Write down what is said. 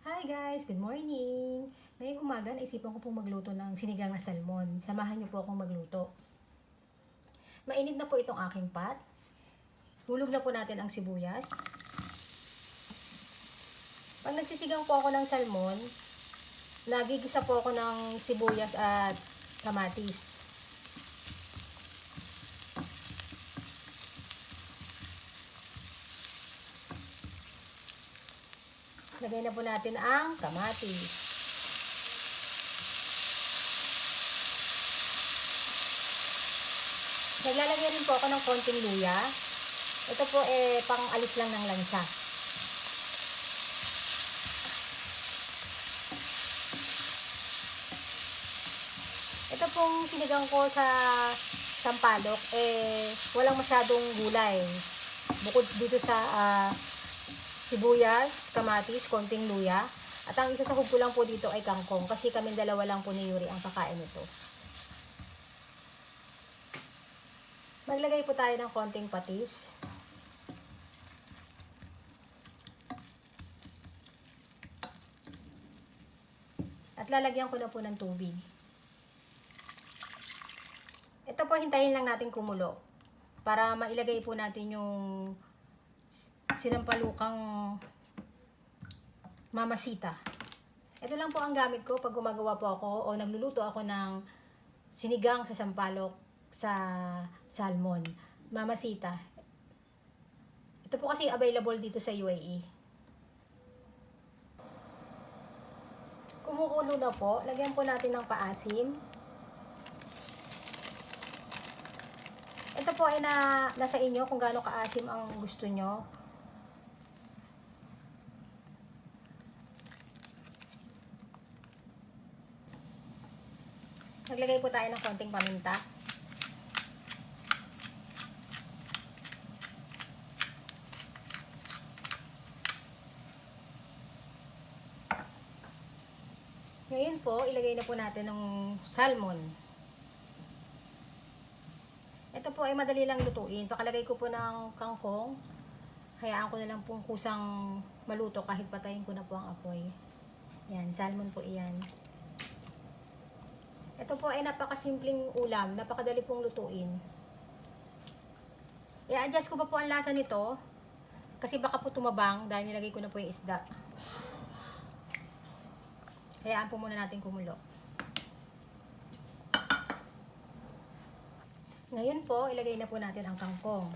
Hi guys! Good morning! Ngayong umaga, naisipan ko pong magluto ng sinigang na salmon. Samahan niyo po akong magluto. Mainit na po itong aking pot. Hulog na po natin ang sibuyas. Pag nagsisigang po ako ng salmon, nagigisa po ako ng sibuyas at kamatis. Lagay na po natin ang kamatis. Naglalagay rin po ako ng konting luya. Ito po pang alis lang ng lansa. Ito pong sinigang ko sa sampalok, walang masyadong gulay. Bukod dito sa sibuyas, kamatis, konting luya. At ang isasahog ko lang po dito ay kangkong kasi kaming dalawa lang po ni Yuri ang kakain nito. Maglagay po tayo ng konting patis. At lalagyan ko na po ng tubig. Ito po, hintayin lang natin kumulo para mailagay po natin yung sinampalukang mamasita. Ito lang po ang gamit ko pag gumagawa po ako o nagluluto ako ng sinigang sa sampalok sa salmon. Mamasita. Ito po kasi available dito sa UAE. Kumukulo na po. Lagyan po natin ng paasim. Ito po ay nasa inyo kung gaano kaasim ang gusto nyo. Maglagay po tayo ng konting paminta. Ngayon po, ilagay na po natin ng salmon. Ito po ay madali lang lutuin. Pakalagay ko po ng kangkong. Hayaan ko na lang pong kusang maluto kahit patayin ko na po ang apoy. Yan, salmon po iyan. Ito po ay napakasimpleng ulam, napakadali pong lutuin. I-adjust ko pa po ang lasa nito kasi baka po tumabang dahil nilagay ko na po yung isda. Hayaan po muna natin kumulo. Ngayon po, ilagay na po natin ang kangkong.